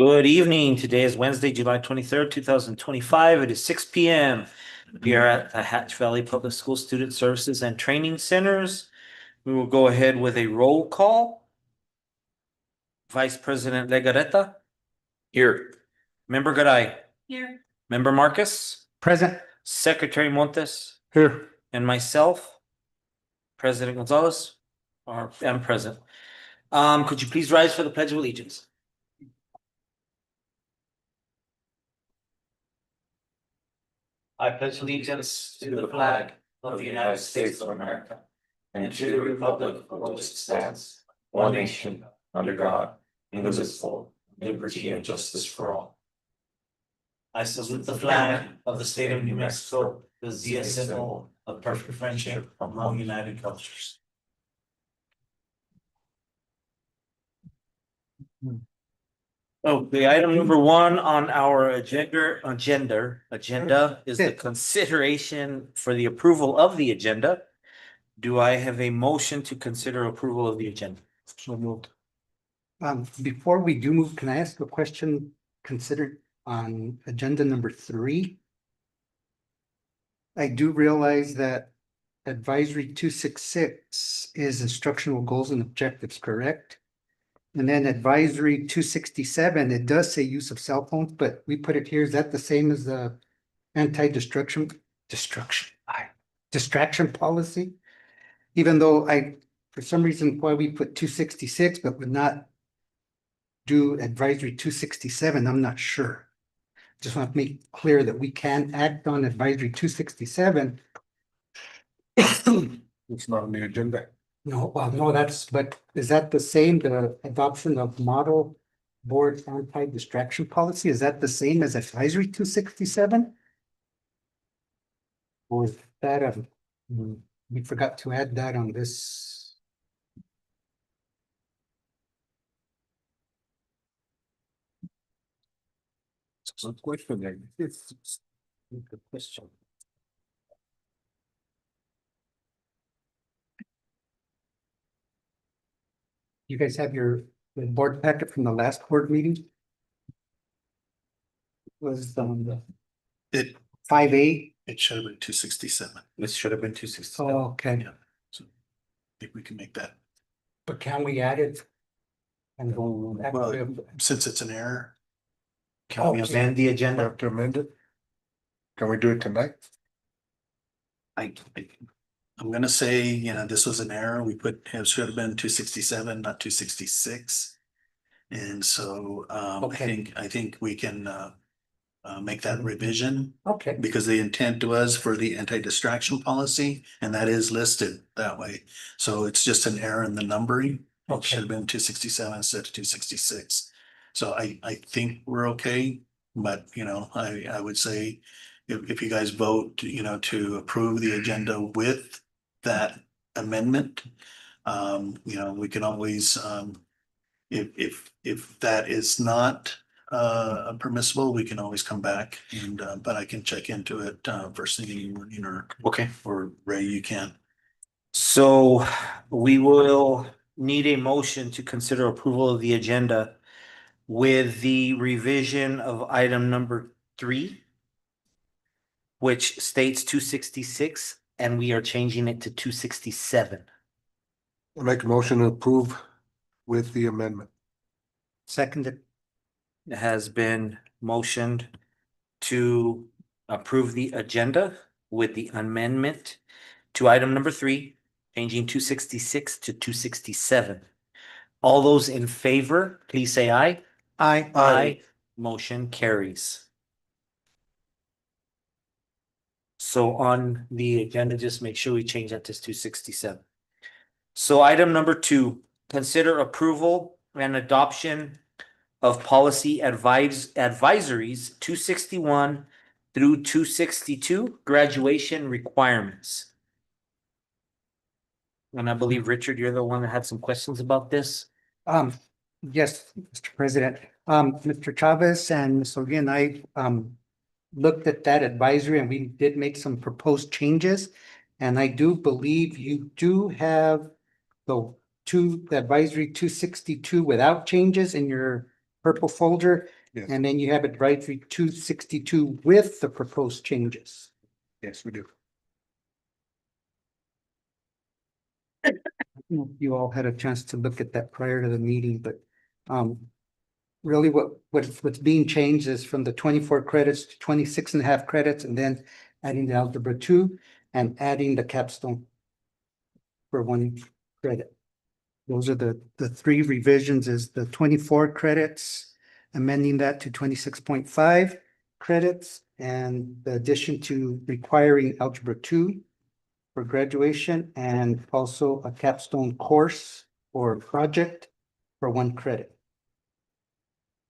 Good evening. Today is Wednesday, July 23rd, 2025. It is 6 p.m. We are at the Hatch Valley Public School Student Services and Training Centers. We will go ahead with a roll call. Vice President Legarreta. Here. Member Garay. Here. Member Marcus. Present. Secretary Montes. Here. And myself, President Gonzalez, am present. Could you please rise for the Pledge of Allegiance? I pledge allegiance to the flag of the United States of America and to the republic for which it stands, one nation, under God, indivisible, liberty and justice for all. I salute the flag of the state of New Mexico, the symbol of perfect friendship among united cultures. Okay, item number one on our agenda is the consideration for the approval of the agenda. Do I have a motion to consider approval of the agenda? So moved. Before we do move, can I ask a question considered on agenda number 3? I do realize that advisory 266 is instructional goals and objectives, correct? And then advisory 267, it does say use of cell phones, but we put it here. Is that the same as the distraction policy? Even though for some reason, why we put 266, but would not do advisory 267, I'm not sure. Just want to make clear that we can act on advisory 267. It's not on the agenda. No, well, no, but is that the same, the adoption of model board anti-distraction policy? Is that the same as advisory 267? Or is that we forgot to add that on this? It's a question. It's a good question. You guys have the board packet from the last board meeting? Was It 5A? it should have been 267. This should have been 260. Oh, okay, Yeah. So I think we can make that, but can we add it? And go back Well, to- since it's an error. Can we amend the We agenda? have to amend it? Can we do it tonight? I'm gonna say, this was an error. It should have been 267, not 266. And so Okay. I think we can make that revision Okay, because the intent was for the anti-distraction policy, and that is listed that way. So it's just an error in the numbering. It Okay. should have been 267 instead of 266. So I think we're okay, but I would say if you guys vote, to approve the agenda with that amendment, we can always, if that is not permissible, we can always come back but I can check into it first thing in the morning Okay. or Ray, you can. So we will need a motion to consider approval of the agenda with the revision of item number 3, which states 266, and we are changing it to 267. I make a motion to approve with the amendment. seconded. It has been motioned to approve the agenda with the amendment to item number 3, changing 266 to 267. All those in favor, please say aye. Aye. Aye. Motion carries. So on the agenda, just make sure we change that to 267. So item number 2, consider approval and adoption of policy advisories 261 through 262 graduation requirements. And I believe, Richard, you're the one that had some questions about this. Yes, Mr. President, Mr. Chavez and Ms. Olguin and I, looked at that advisory and we did make some proposed changes. And I do believe you do have the advisory 262 without changes in your purple folder. Yes. And then you have advisory 262 with the proposed changes. Yes, we do. I don't know if you all had a chance to look at that prior to the meeting, but really what's being changed is from the 24 credits to 26.5 credits, and then adding the algebra 2 and adding the capstone for 1 credit. Those are the three revisions: is the 24 credits, amending that to 26.5 credits, and the addition to requiring algebra 2 for graduation, and also a capstone course or project for 1 credit.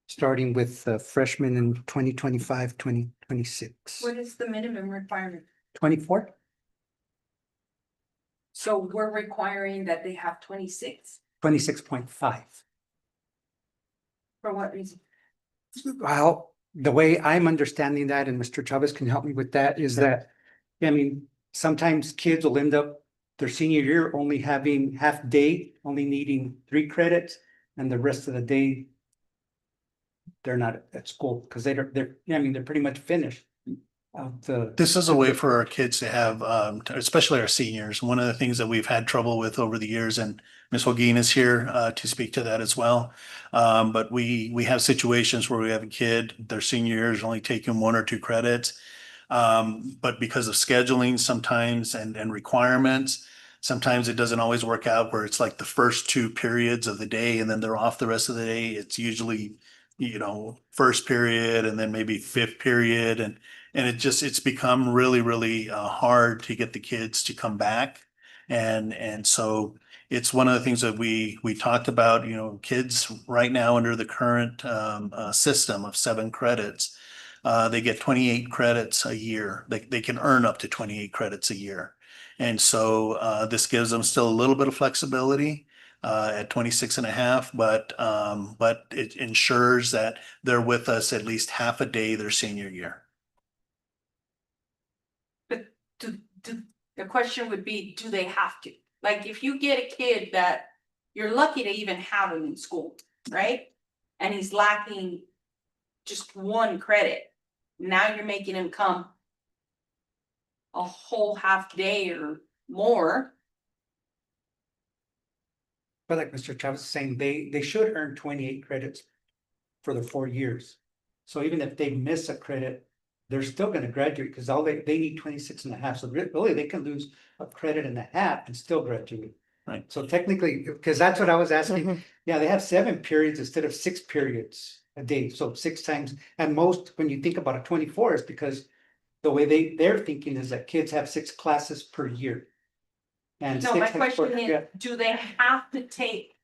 Starting with freshmen in 2025, 2026. What is the minimum requirement? 24? So we're requiring that they have 26, 26.5. for what reason? Well, the way I'm understanding that, and Mr. Chavez can help me with that, is that, I mean, sometimes kids will end up their senior year only having half day, only needing 3 credits, and the rest of the day they're not at school because they're pretty much finished. This is a way for our kids to have, especially our seniors. One of the things that we've had trouble with over the years, and Ms. Holguin is here to speak to that as well. But we have situations where we have a kid, their senior year is only taking 1 or 2 credits. But because of scheduling sometimes and requirements, sometimes it doesn't always work out where it's like the first 2 periods of the day and then they're off the rest of the day. It's usually, first period and then maybe 5th period. And it's become really hard to get the kids to come back. And so it's one of the things that we talked about, kids right now under the current system of 7 credits, they get 28 credits a year. They can earn up to 28 credits a year. And so this gives them still a little bit of flexibility at 26.5, but it ensures that they're with us at least half a day their senior year. But the question would be, do they have to? Like, if you get a kid that you're lucky to even have him in school, right? And he's lacking just 1 credit, now you're making him come a whole half day or more. But like Mr. Chavez is saying, they should earn 28 credits for the 4 years. So even if they miss a credit, they're still gonna graduate because all they need 26.5. So really they can lose a credit and a half and still graduate. Right. So technically, because that's what I was asking, yeah, they have 7 periods instead of 6 periods a day. So 6 times, and most, when you think about a 24, is because the way they're thinking is that kids have 6 classes per year. And No, my 6 times question yeah. is, do they have to take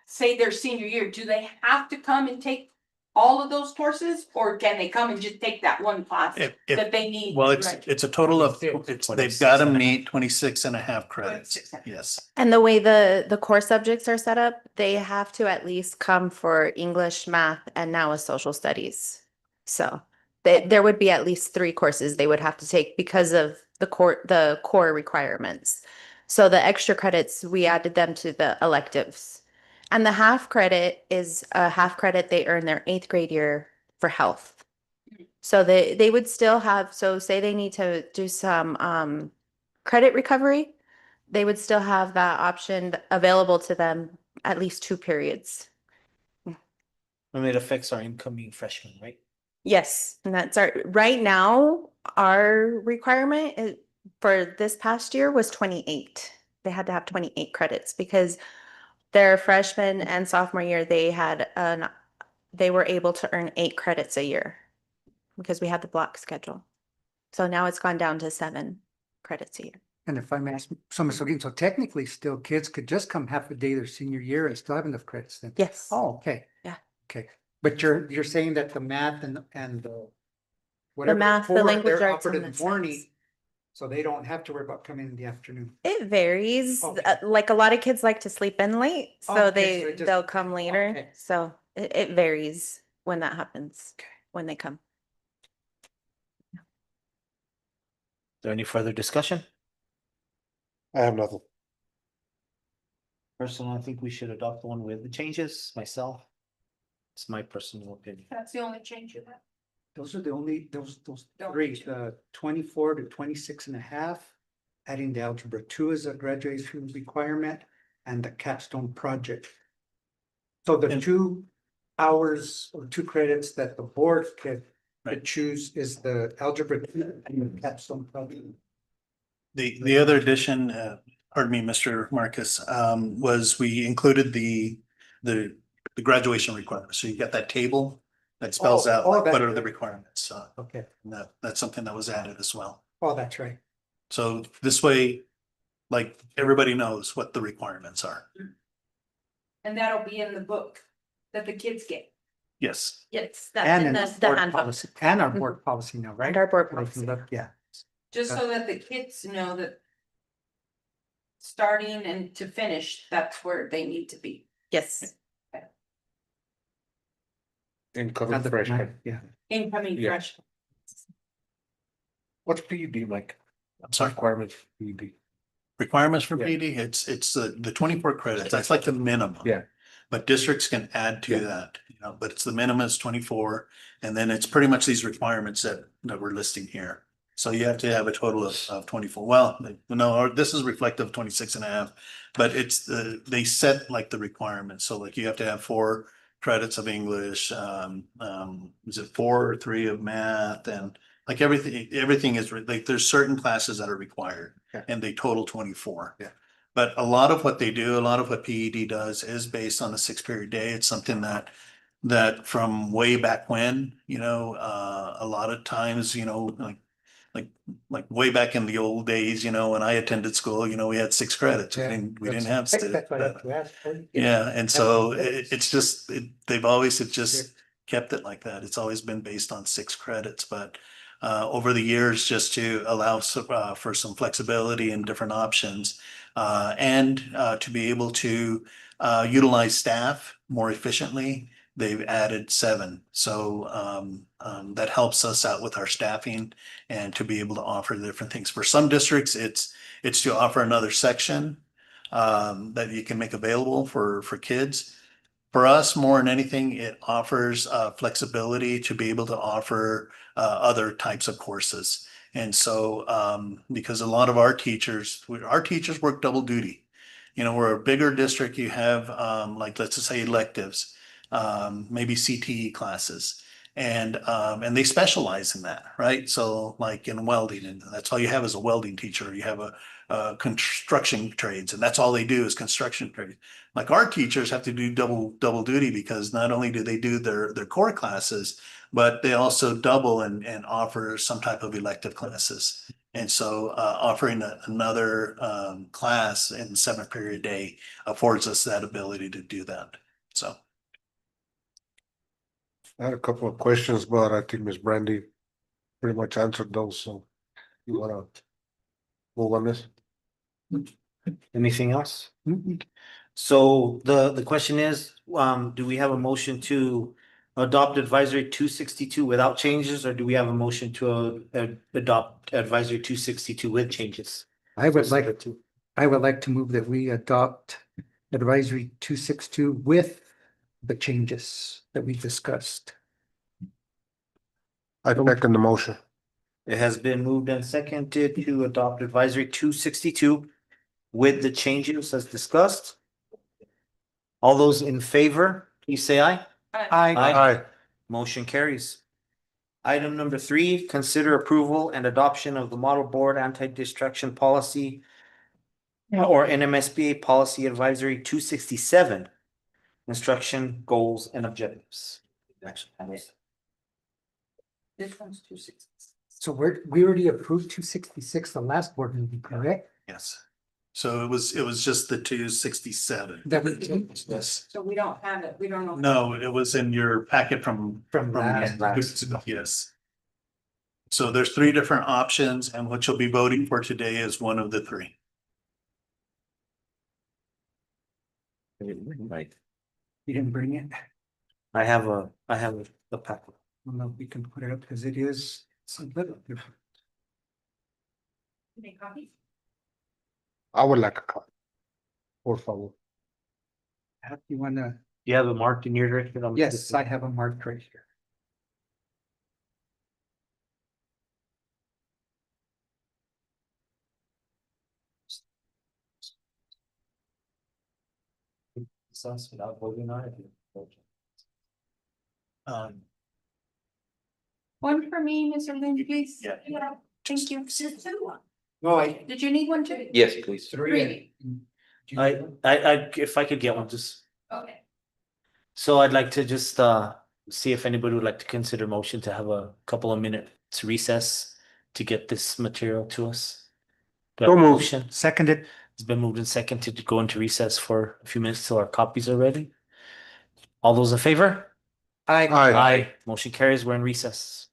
say their senior year, do they have to come and take all of those courses? Or can they come and just take that 1 class If- that they need? Well, to graduate? it's a total of, they've got to meet 26.5 credits. 26.5. Yes. And the way the core subjects are set up, they have to at least come for English, math, and now a social studies. So there would be at least 3 courses they would have to take because of the core requirements. So the extra credits, we added them to the electives. And the half credit is a half credit they earn their 8th grade year for health. So they would still have, so say they need to do some credit recovery, they would still have that option available to them at least 2 periods. And it affects our incoming freshmen, right? Yes, and that's right now, our requirement for this past year was 28. They had to have 28 credits because their freshman and sophomore year, they were able to earn 8 credits a year because we had the block schedule. So now it's gone down to 7 credits a year. And if I may ask, so Ms. Holguin, so technically still kids could just come half a day their senior year and still have enough credits then? Yes. Oh, okay. Yeah. Okay, but you're saying that the math and the whatever. math, the four, language they're arts, offered and in the the morning, science. so they don't have to worry about coming in the afternoon. It varies. Okay. Like a lot of kids like to sleep in late, so Okay, so it just- they'll come later. okay. So it varies when that happens, Okay. when they come. Is there any further discussion? I have nothing. Personally, I think we should adopt the one with the changes myself. It's my personal opinion. That's the only change you have. Those are the only, those Don't three, mention. the 24 to 26 and a half. Adding the algebra two as a graduation requirement and the capstone project. So the And- 2 hours or 2 credits that the board could Right. choose is the algebra two and the capstone project. The other addition, pardon me, Mr. Marcus, was we included the graduation requirements. So you got that table that spells Oh, out oh, like, what that- are the requirements. Okay, That's something that was added as well. oh, that's right. So this way, like, everybody knows what the requirements are. And that'll be in the book that the kids get. Yes. Yes, that's And in in the board handbook policy, and our board policy now, right? and our board They can policy. look, yeah. Just so that the kids know that. Starting and to finish, that's where they need to be. Yes, Incoming And the- freshman. Yeah. Incoming Yeah. fresh. What's PED like? I'm sorry. Requirements for PED. Requirements for Yeah. PD, it's the 24 credits. That's like the minimum. Yeah. But districts can add to Yeah. that, but it's the minimum is 24. And then it's pretty much these requirements that we're listing here. So you have to have a total of 24. Well, no, this is reflective of 26 and a half. But it's they set like the requirements. So like you have to have 4 credits of English, is it 4 or 3 of math, and like everything is like there's certain classes that are required. Yeah. And they total 24. Yeah. But a lot of what they do, a lot of what PED does is based on the 6-period day. It's something that from way back when, a lot of times, like way back in the old days, when I attended school, we had 6 credits. Yeah, We didn't have. That's what I have to ask for. Yeah, and so That's- it's just, they've always Yeah. just kept it like that. It's always been based on 6 credits, but over the years, just to allow for some flexibility and different options, and to be able to utilize staff more efficiently, they've added 7. So that helps us out with our staffing and to be able to offer different things. For some districts, it's to offer another section that you can make available for kids. For us, more than anything, it offers flexibility to be able to offer other types of courses. And so, because a lot of our teachers work double duty. We're a bigger district, you have like, let's just say electives, maybe CTE classes. And they specialize in that, right? So like in welding, and that's all you have is a welding teacher. You have a construction trades, and that's all they do is construction trades. Like our teachers have to do double duty because not only do they do their core classes, but they also double and offer some type of elective classes. And so offering another class in 7-period day affords us that ability to do that. So. I had a couple of questions, but I think Ms. Brandy pretty much answered those, so you wanna move on this? Anything else? Mhm. So the question is, do we have a motion to adopt advisory 262 without changes, or do we have a motion to adopt advisory 262 with changes? I would like to move that we adopt advisory 262 with the changes that we discussed. I second the motion. It has been moved and seconded to adopt advisory 262 with the changes as discussed. All those in favor, please say aye. Aye. Aye. Motion carries. Item number 3, consider approval and adoption of the model board anti-distraction policy or NMSBA policy advisory 267, instruction, goals, and objectives. This one's 260. So we already approved 266 the last board meeting, correct? Yes. So it was just the 267. That we changed Yes. So we don't have it, we don't know. No, it was in your packet from. from last. Yes. So there's 3 different options, and what you'll be voting for today is one of the 3. Right. You didn't bring it? I have a packet. Well, no, we can put it up because it is it's a little different. Make copies? I would like a copy. Por favor. How do you wanna you have it marked in your direction? Yes, I have a marked right here. Without voting on it. One for me, Mr. Lynn, please. Yeah. Thank you. No, I. Did you need one too? Yes, please. Three. If I could get one, just, Okay. so I'd like to just, see if anybody would like to consider motion to have a couple of minutes recess to get this material to us. Do I have a So moved. motion? Seconded. It's been moved and seconded to go into recess for a few minutes till our copies are ready. All those in favor? Aye. Aye. Motion carries. We're in recess.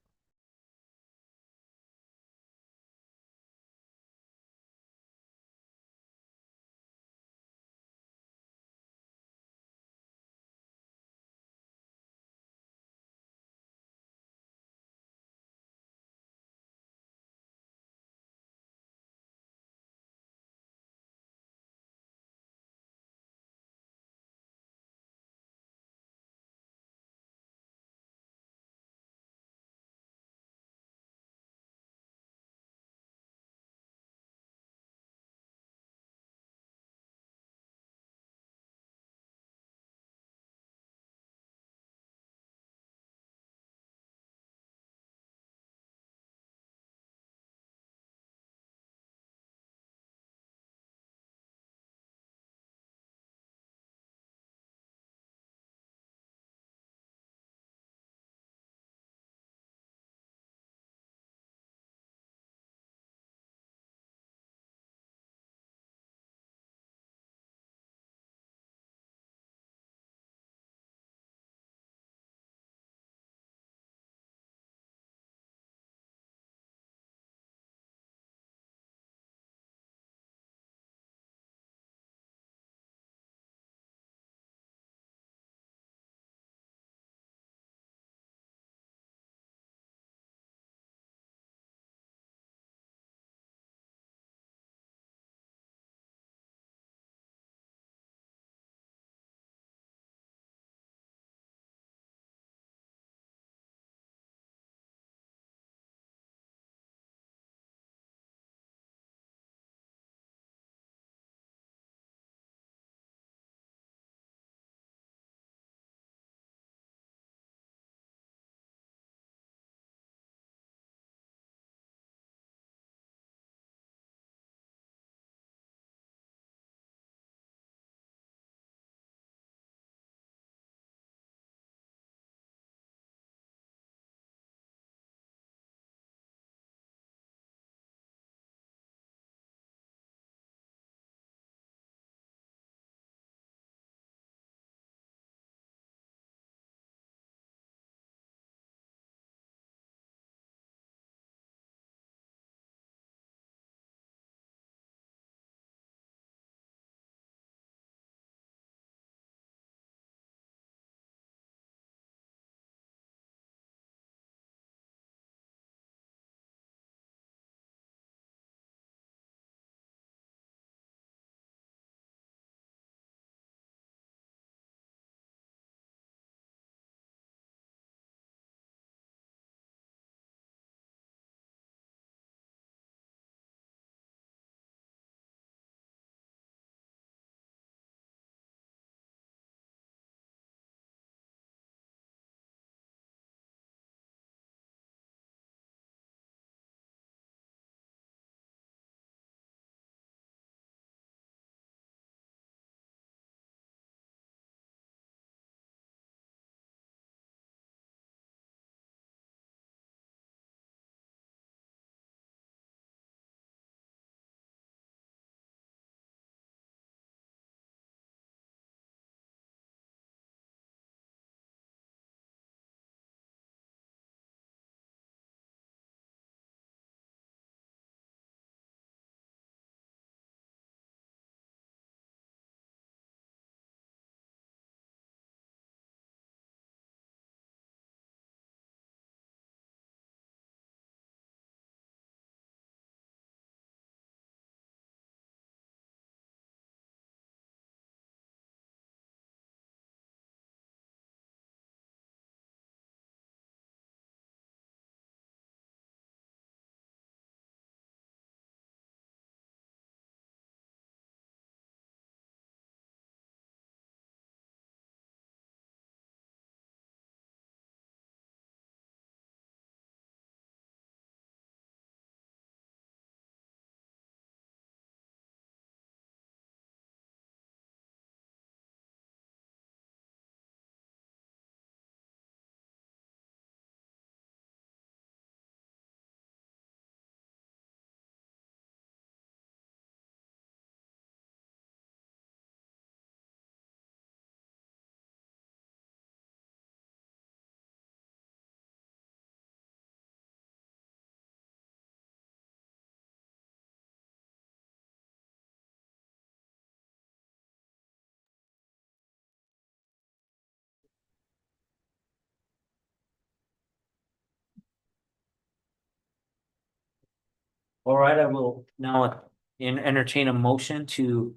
All right, I will now entertain a motion to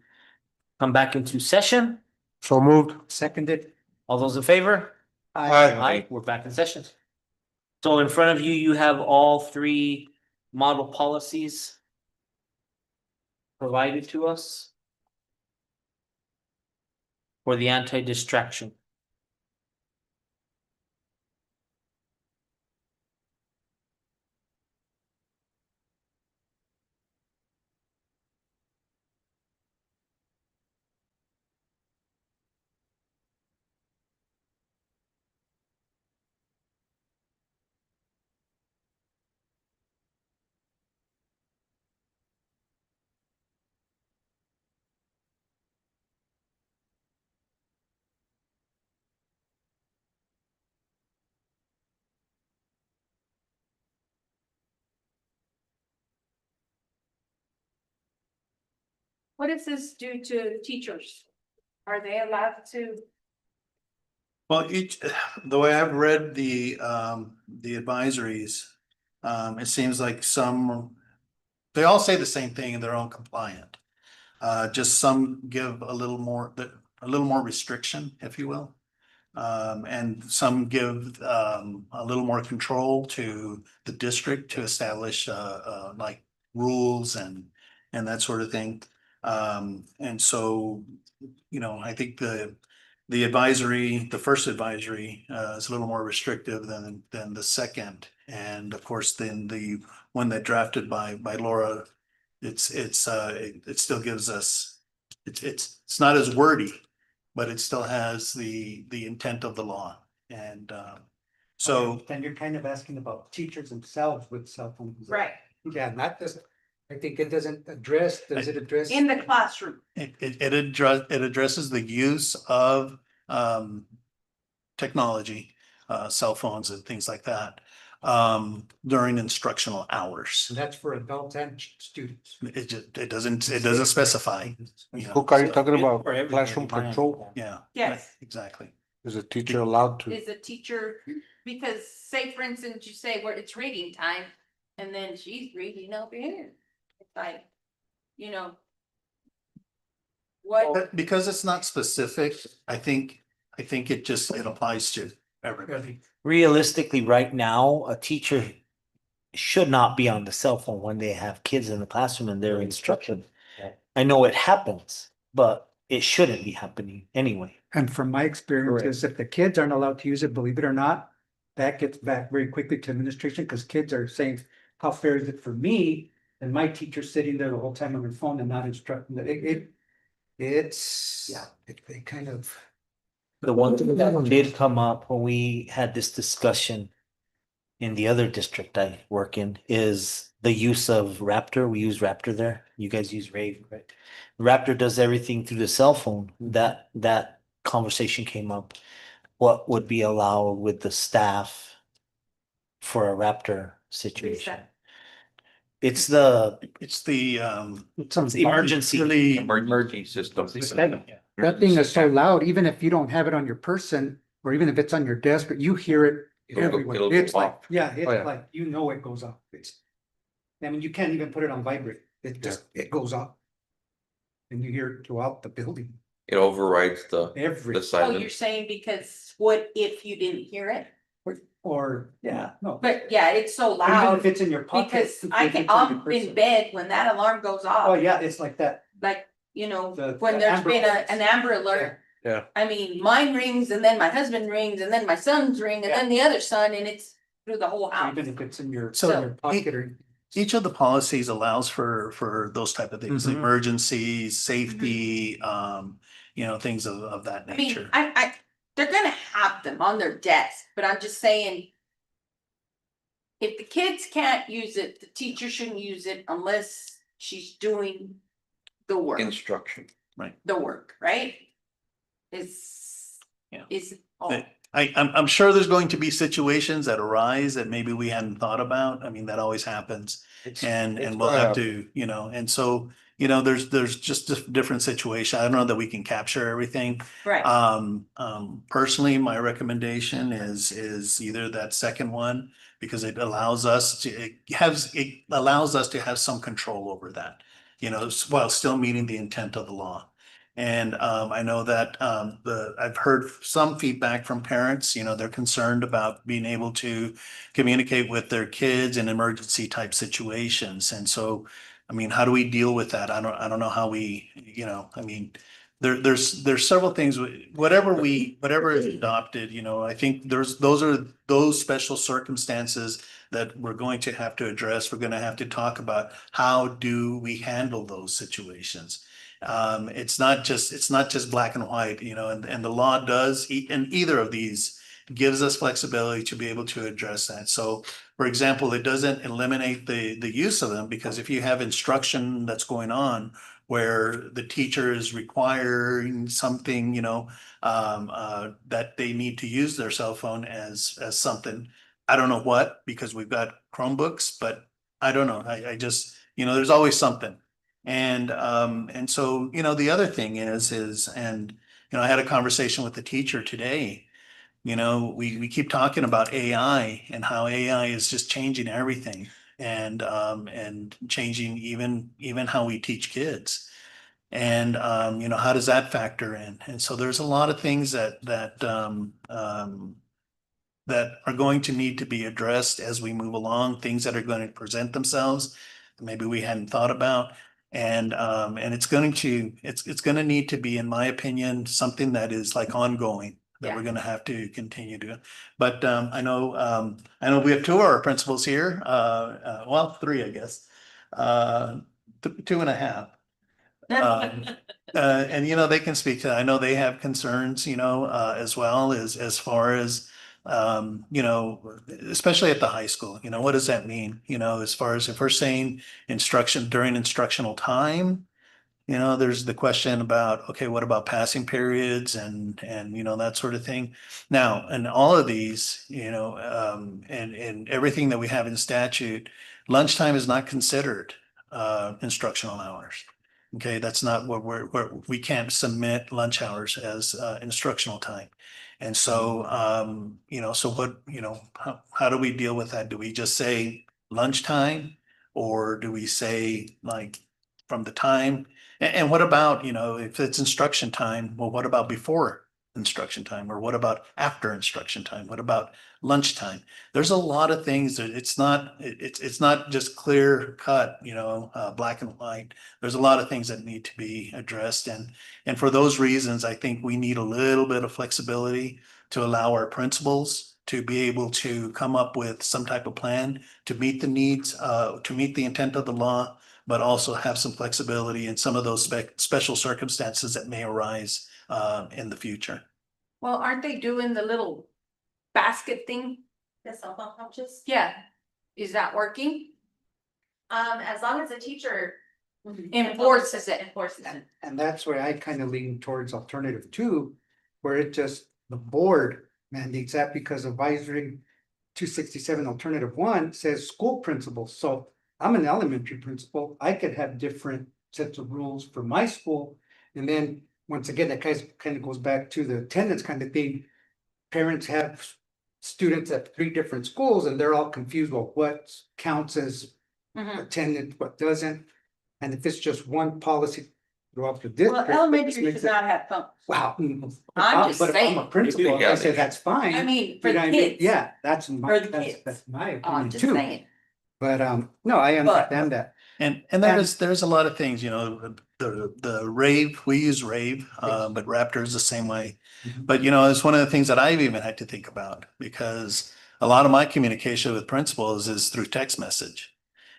come back into session. So moved. Seconded. All those in favor? Aye, we're back in session. So in front of you, you have all three model policies provided to us for the anti-distraction. What does this do to teachers? Are they allowed to? Well, the way I've read the advisories, it seems like they all say the same thing and they're all compliant. Just some give a little more restriction, if you will. And some give, a little more control to the district to establish, like rules and that sort of thing. And so, I think the advisory, the first advisory, is a little more restrictive than the second. And of course, then the one that drafted by Laura, it still gives us, it's not as wordy, but it still has the intent of the law. And, so Then you're kind of asking about teachers themselves with cell phones. Right, Yeah, not this, I think it doesn't address, does it address? in the classroom. it addresses the use of, technology, cell phones and things like that, during instructional hours. And that's for adults and students. It doesn't specify, you know, Who are you so- talking about? For everybody, Classroom my patrol? Yeah. Yes. Exactly. Is a teacher allowed to? Is a teacher, because say for instance, you say where it's reading time, and then she's reading over here. It's like, you know. What, But because it's not specific, I think it applies to everybody. Realistically, right now, a teacher should not be on the cell phone when they have kids in the classroom and they're instructing. I know it happens, but it shouldn't be happening anyway. And from my experience, if the kids aren't allowed to use it, believe it or not, that gets back very quickly to administration, because kids are saying, how fair is it for me? And my teacher's sitting there the whole time on their phone and not instructing that it's, yeah, it kind of. The one thing that did come up when we had this discussion in the other district I work in is the use of Raptor. We use Raptor there. You guys use Rave, right? Raptor does everything through the cell phone. That conversation came up. What would be allowed with the staff for a Raptor situation? that? It's the It's the, it's emergency. really, Emergency system. That thing is so loud, even if you don't have it on your person, or even if it's on your desk, but you hear it everywhere. it'll go It's like, off. yeah, it's Oh, yeah. like, you know, it goes off. I mean, you can't even put it on vibrate. It just, it goes off. And you hear it throughout the building, It overrides the every, Oh, you're silent. saying because what if you didn't hear it? or, yeah, no. But yeah, it's so Even if loud, it's in your pocket. because I if can, it's on your I'm in person. bed when that alarm goes Oh, off, yeah, it's like that. like, you know, The- when the there's Amber been Alerts. an Amber Alert. Yeah. I mean, mine rings and then my husband rings and then my son's ring and then the other son, and it's through the whole house. Even if it's in your, So, in your pocket or. each of the policies allows for those type of things, Mhm. emergencies, safety, things of that I mean, nature. they're gonna have them on their desk, but I'm just saying. If the kids can't use it, the teacher shouldn't use it unless she's doing the work, Instruction. right? Is. Yeah. Is. Oh, But I'm sure there's going to be situations that arise that maybe we hadn't thought about. I mean, that always happens. And we'll gonna have to, and so you know, there's just a different situation. I don't know that we can capture everything. Right. Personally, my recommendation is either that second one, because it allows us to, it allows us to have some control over that, you know, while still meeting the intent of the law. And I know that I've heard some feedback from parents, you know, they're concerned about being able to communicate with their kids in emergency type situations. And so, I mean, how do we deal with that? I don't know how we, you know, I mean, there's several things, whatever is adopted, you know, I think those special circumstances that we're going to have to address. We're going to have to talk about how do we handle those situations. It's not just black and white, you know, and the law does, in either of these, gives us flexibility to be able to address that. So, for example, it doesn't eliminate the use of them, because if you have instruction that's going on where the teacher is requiring something, you know, that they need to use their cell phone as something, I don't know what, because we've got Chromebooks, but I don't know. I just, you know, there's always something. And so, you know, the other thing is, and, you know, I had a conversation with the teacher today. You know, we keep talking about AI and how AI is just changing everything, and changing even how we teach kids. And, you know, how does that factor in? And so there's a lot of things that are going to need to be addressed as we move along, things that are going to present themselves that maybe we hadn't thought about. And it's going to need to be, in my opinion, something that is like ongoing, that Yeah. we're going to have to continue to. But I know we have two of our principals here, well, three, I guess, two and a half. And you know, they can speak to, I know they have concerns, you know, as well as far as, you know, especially at the high school, you know, what does that mean? You know, as far as if we're saying instruction during instructional time, you know, there's the question about, okay, what about passing periods and, you know, that sort of thing. Now, in all of these, you know, and everything that we have in statute, lunchtime is not considered, instructional hours. Okay, that's not what we can't submit lunch hours as instructional time. And so, you know, so what, you know, how do we deal with that? Do we just say lunchtime? Or do we say like from the time? And what about, you know, if it's instruction time, well, what about before instruction time? Or what about after instruction time? What about lunchtime? There's a lot of things that it's not just clear cut, you know, black and white. There's a lot of things that need to be addressed. And for those reasons, I think we need a little bit of flexibility to allow our principals to be able to come up with some type of plan to meet the needs, to meet the intent of the law, but also have some flexibility in some of those special circumstances that may arise in the future. Well, aren't they doing the little basket thing? The cell phone pouches? Yeah. Is that working? As long as the teacher Enforces it. Enforces it. And that's where I kind of lean towards alternative two, where it just, the board mandates that, because advisory 267 alternative one says school principals. So I'm an elementary principal. I could have different sets of rules for my school. And then, once again, that kind of goes back to the attendance kind of thing. Parents have students at 3 different schools and they're all confused about what counts as Mhm. attendance, what doesn't. And if it's just one policy throughout the Well, district. elementary makes should it- not have phones. Wow. I'm just But if I'm a saying. principal, I say that's fine. I mean, for You know the what I mean? kids. Yeah, that's For my, the kids. that's my I'm opinion just too. saying. But no, I understand that. And And- there's a lot of things, you know, the rave, we use rave, but Raptor is the same way. Mhm. But you know, it's one of the things that I've even had to think about, because a lot of my communication with principals is through text message.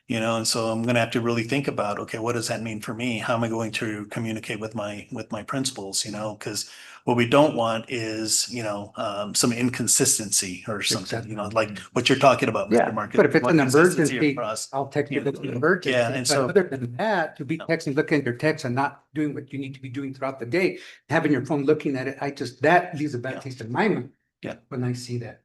You know, and so I'm gonna have to really think about, okay, what does that mean for me? How am I going to communicate with my principals, you know? Because what we don't want is, you know, some inconsistency or something, you know, like what you're talking about, Yeah, Mr. Marcus. but if it's an Consistency emergency, across. I'll text you if it's an Yeah, emergency. and But so- other than that, to be texting, looking at your text and not doing what you need to be doing throughout the day, having your phone looking at it, that leaves a Yeah. bad taste in my mouth. Yeah. When I see that.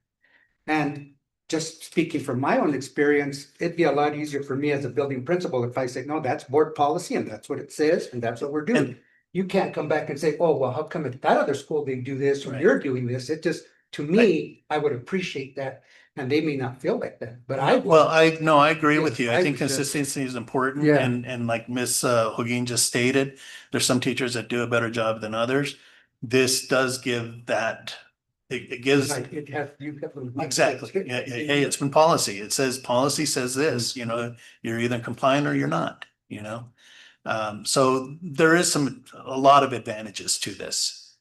And just speaking from my own experience, it'd be a lot easier for me as a building principal if I say, no, that's board policy and that's what it says and that's what we're doing. And- You can't come back and say, oh, well, how come at that other school they do this or Right. you're doing this? It just, to me, I would appreciate that. And they may not feel like that, but I. Well, I agree Yeah, with you. I I think would just- consistency is important Yeah. and like Miss Hugin just stated, there's some teachers that do a better job than others. This does give that, it gives. Like, it has, you have. Exactly. Yeah, yeah, hey, it's been policy. It says, policy says this, you know, you're either compliant or you're not, you know? So there is a lot of advantages to this.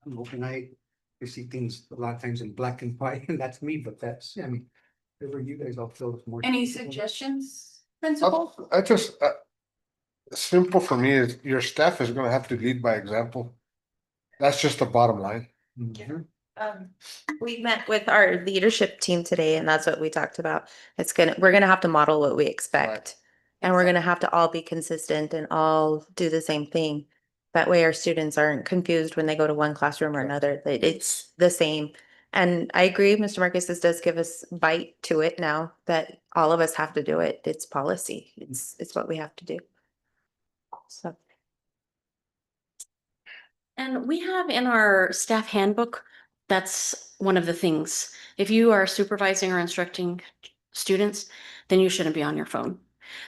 I'm hoping I see things a lot of times in black and white, and that's me, but that's, I mean, whatever you guys all feel is more. Any suggestions, principal? I just, simple for me is your staff is gonna have to lead by example. That's just the bottom line. Mhm. We met with our leadership team today and that's what we talked about. We're gonna have to model what we expect. And we're gonna have to all be consistent and all do the same thing. That way our students aren't confused when they go to one classroom or another, that it's the same. And I agree, Mr. Marcus, this does give us bite to it now that all of us have to do it. It's policy. It's what we have to do. So. And we have in our staff handbook, that's one of the things. If you are supervising or instructing students, then you shouldn't be on your phone.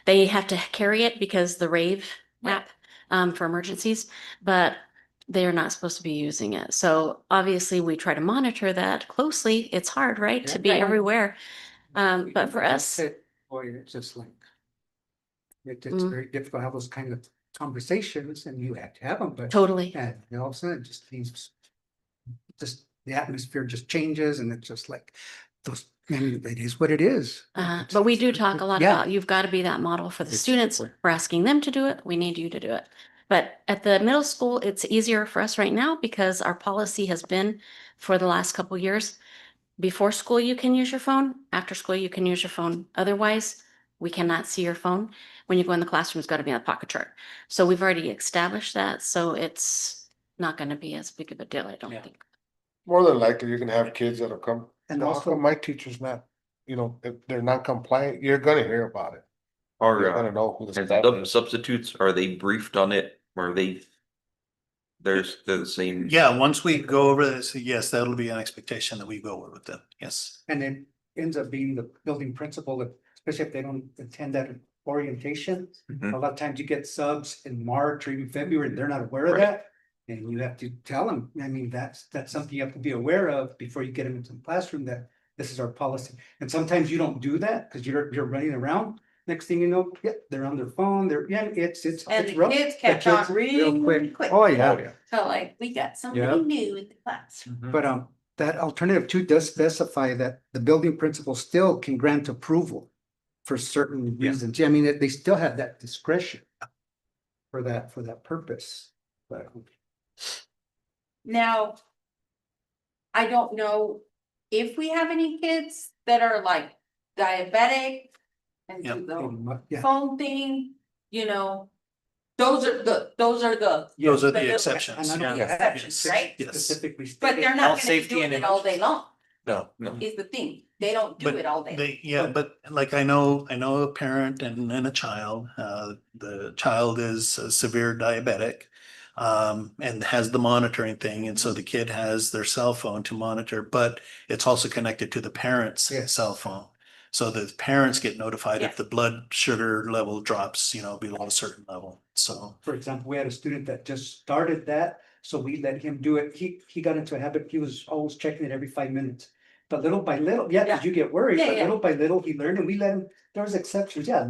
They have to carry it because the RAVE app for emergencies, but they are not supposed to be using it. So obviously we try to monitor that closely. It's hard, right? To be Yeah. everywhere. But for us, Boy, it's just like. It's Mm. very difficult to have those kind of conversations and you have to have them, but. totally. And all of a sudden, it just leaves. Just the atmosphere just changes and it's just like those, and it is what it is. But we do talk a lot Yeah. about, you've got to be that model for the It's- students. We're asking them to do it. We need you to do it. But at the middle school, it's easier for us right now because our policy has been for the last couple years. Before school, you can use your phone. After school, you can use your phone. Otherwise, we cannot see your phone. When you go in the classroom, it's got to be on the pocket chart. So we've already established that. So it's not going to be as big of a deal, I don't Yeah. think. More than likely, you're gonna have kids that'll come, And "Well, how also, come my teacher's not, you know, if they're not compliant, you're gonna hear about it. Or You're gonna know who the staff is. substitutes, are they briefed on it? Or they're the same? Yeah, once we go over this, yes, that'll be an expectation that we go over with them. Yes. and it ends up being the building principal, especially if they don't attend that orientation. Mhm. A lot of times you get subs in March or even February, and they're not aware of Right. that. And you have to tell them, I mean, that's something you have to be aware of before you get them into the classroom, that this is our policy. And sometimes you don't do that because you're running around. Next thing you know, yeah, they're on their phone, it's And the rough. kids The catch on kids real really quick. Oh, yeah. So like, we got somebody Yeah. new in the class. But that alternative two does specify that the building principal still can grant approval for certain Yeah. reasons. I mean, they still have that discretion for that purpose. But Now, I don't know if we have any kids that are like diabetic and Yeah. do the yeah, phone thing, you know. Those are the. Those are But the the- exceptions. and I don't Yeah. think exceptions, it's right? Yes. specifically But stated. they're not Health, gonna be safety, doing and it all day long, No, no. is the thing. They don't do But it all day. But like I know a parent and a child, the child is a severe diabetic. And has the monitoring thing, and so the kid has their cell phone to monitor, but it's also connected to the parent's Yes. cell phone. So the parents get notified Yeah. if the blood sugar level drops, below a certain level, so. For example, we had a student that just started that, so we let him do it. He got into a habit, he was always checking it every 5 minutes. But little by little, yeah, because you get worried, Yeah, but yeah. little by little, he learned and we let him, there was exceptions, yeah,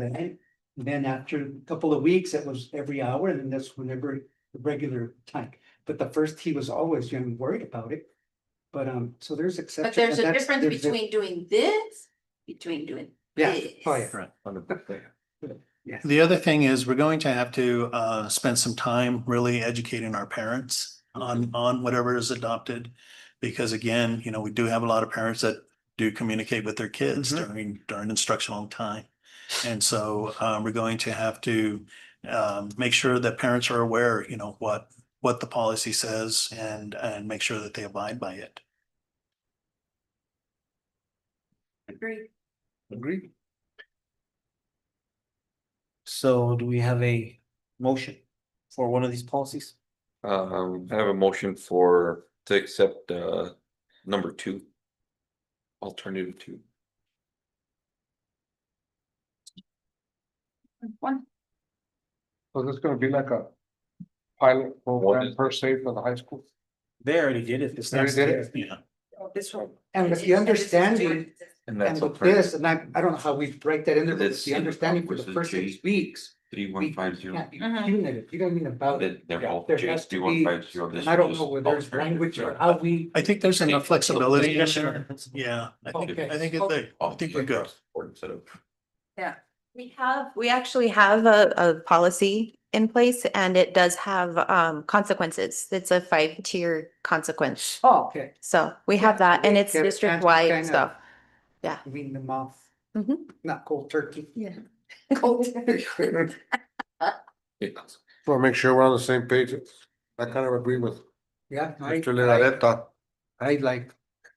then after a couple of weeks, it was every hour, and then that's whenever the regular time. But the first, he was always, worried about it. But, so there's exceptions. But there's a and that's- difference there's a- between doing this, between doing Yeah, this. oh, yeah. Right. Yes. The other thing is we're going to have to spend some time really educating our parents on whatever is adopted. Because again, we do have a lot of parents that do communicate with their kids during instructional time. And so we're going to have to make sure that parents are aware, what the policy says and make sure that they abide by it. Agree. Agreed. So do we have a motion for one of these policies? I have a motion to accept, number 2. Alternative 2. One, So this is gonna be like a pilot What program is- per se for the high school. They already did it. This They already next did year. it? Yeah. this one. And with the understanding, And and that's with this, and I don't know how we break that in there, but with It's the in understanding for the versus first 6 J. weeks. Three We one five zero. can't be Mhm. punitive, you know what I mean about it. They're Yeah, both there J has to three one be- five zero. And I don't know whether there's language or how we. I think there's enough flexibility. Yeah, Okay. I think we're good. Instead of. We actually have a policy in place and it does have consequences. It's a 5-tier consequence. Oh, okay. So we have that and it's Yeah, district kinda- wide stuff. Yeah. Wean them off, Mhm. not cold turkey. Yeah. Cold. So make sure we're on the same page. I kind of agree with Yeah, Mr. Legarreta. I like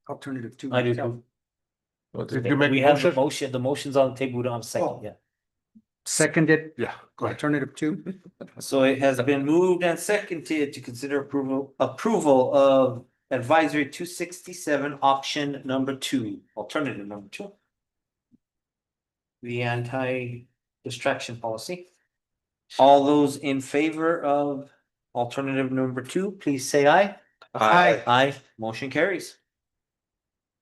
alternative 2. I do myself. too. Did you make We a have the motion? motion, the motion's on the table, we don't have a second Oh. yet. Seconded, Yeah, go ahead. alternative 2. So it has been moved and seconded to consider approval of advisory 267 option number 2, alternative number 2. The anti-distraction policy. All those in favor of alternative number 2, please say aye. Aye. Aye, motion carries.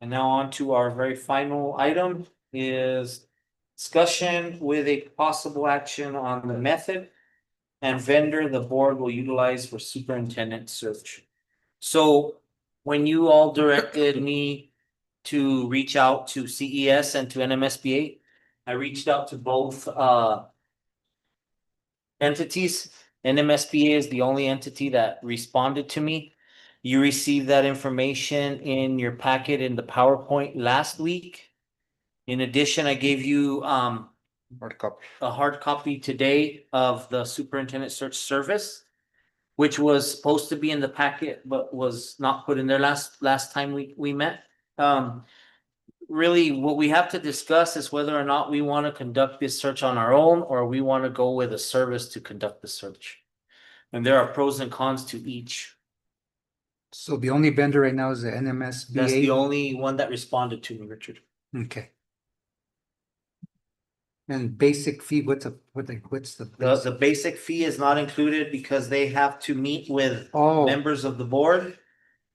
And now on to our very final item is discussion with a possible action on the method and vendor the board will utilize for superintendent search. So when you all directed me to reach out to CES and to NMSBA, I reached out to both entities. NMSBA is the only entity that responded to me. You received that information in your packet in the PowerPoint last week. In addition, I gave you Hard copy. a hard copy today of the superintendent search service, which was supposed to be in the packet, but was not put in there last time we met. Really, what we have to discuss is whether or not we want to conduct this search on our own, or we want to go with a service to conduct the search. And there are pros and cons to each. So the only vendor right now is the NMSBA. That's the only one that responded to me, Richard. Okay. And basic fee, what's the? The basic fee is not included because they have to meet with Oh, members of the board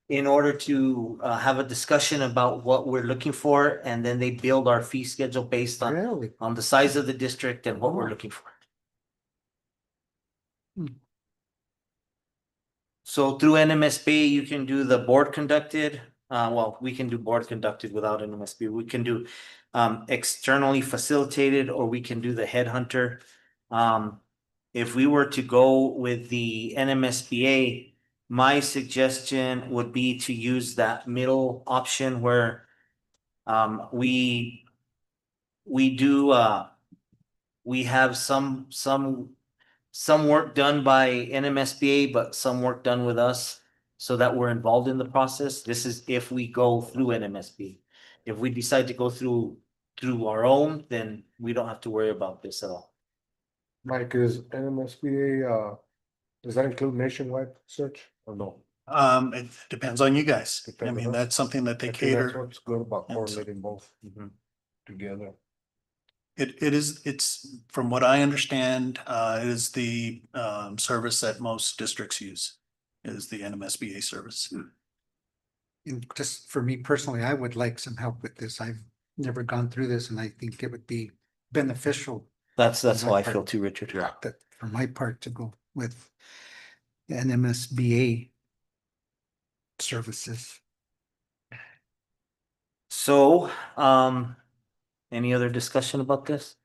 in order to have a discussion about what we're looking for, and then they build our fee schedule based really? on the size of the district and what we're looking for. Hmm. So through NMSB, you can do the board conducted, well, we can do board conducted without NMSB. We can do externally facilitated, or we can do the headhunter. If we were to go with the NMSBA, my suggestion would be to use that middle option where we do we have some work done by NMSBA, but some work done with us so that we're involved in the process. This is if we go through NMSB. If we decide to go through our own, then we don't have to worry about this at all. Mike, is NMSBA, does that include nationwide search or no? It depends on you guys. I Depends mean, on us. that's something that they I think that's cater. what's good about Yes. coordinating both Mhm. together. It's, from what I understand, it is the service that most districts use, is the NMSBA service. And just for me personally, I would like some help with this. I've never gone through this and I think it would be beneficial That's how I feel too, Richard. Yeah. that for my part to go with the NMSBA services. So, any other discussion about this?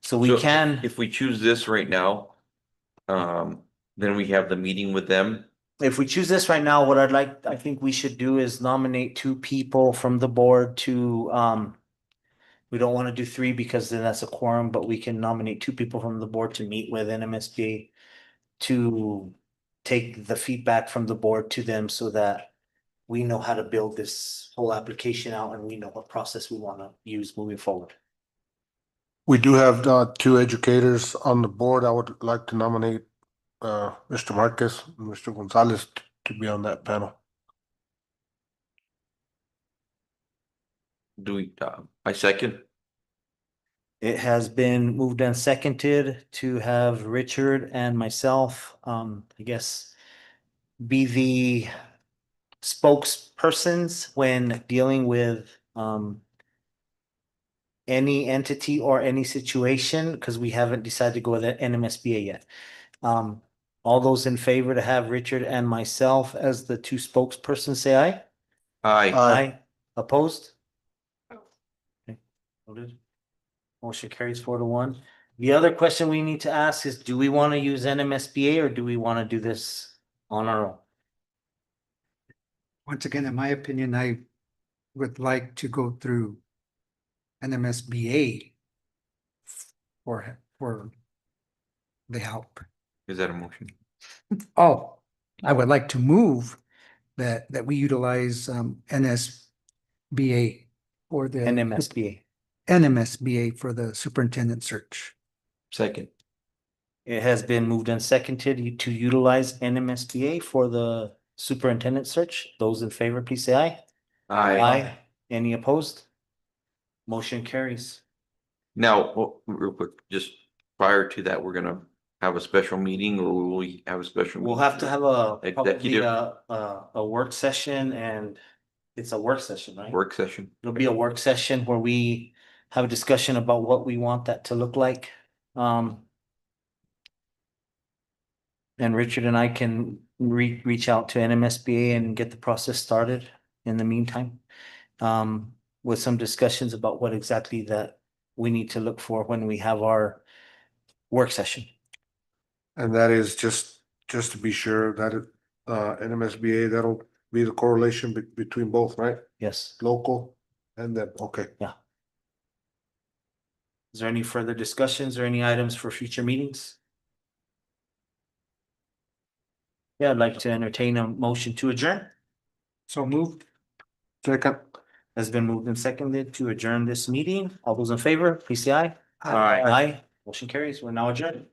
So we So, can, If we choose this right now, then we have the meeting with them. if we choose this right now, what I think we should do is nominate 2 people from the board to, we don't want to do 3 because then that's a quorum, but we can nominate 2 people from the board to meet with NMSBA to take the feedback from the board to them so that we know how to build this whole application out and we know what process we want to use moving forward. We do have two educators on the board. I would like to nominate Mr. Marquez and Mr. Gonzalez to be on that panel. Do we, I second. It has been moved and seconded to have Richard and myself, I guess, be the spokespersons when dealing with any entity or any situation, because we haven't decided to go with NMSBA yet. All those in favor to have Richard and myself as the two spokespersons, say aye. Aye. Aye. Opposed? Okay, noted. Motion carries 4-1. The other question we need to ask is, do we want to use NMSBA or do we want to do this on our own? Once again, in my opinion, I would like to go through NMSBA for the help. Is that a motion? Oh, I would like to move that we utilize NSBA for the NMSBA for the superintendent search. Second. It has been moved and seconded to utilize NMSBA for the superintendent search. Those in favor, please say aye. Aye. Any opposed? Motion carries. Now, real quick, just prior to that, we're gonna have a special meeting, or will we have a special? We'll meeting? have to have probably Executive. a work session, and it's a work session, right? Work session. It'll be a work session where we have a discussion about what we want that to look like. And Richard and I can reach out to NMSBA and get the process started in the meantime. With some discussions about what exactly that we need to look for when we have our work session. And that is just to be sure that NMSBA, that'll be the correlation between both, right? Yes. Local and then, okay. Is there any further discussions or any items for future meetings? Yeah, I'd like to entertain a motion to adjourn. So moved. Second. Has been moved and seconded to adjourn this meeting. All those in favor, please say aye. Aye. Aye. Motion carries. We're now adjourned.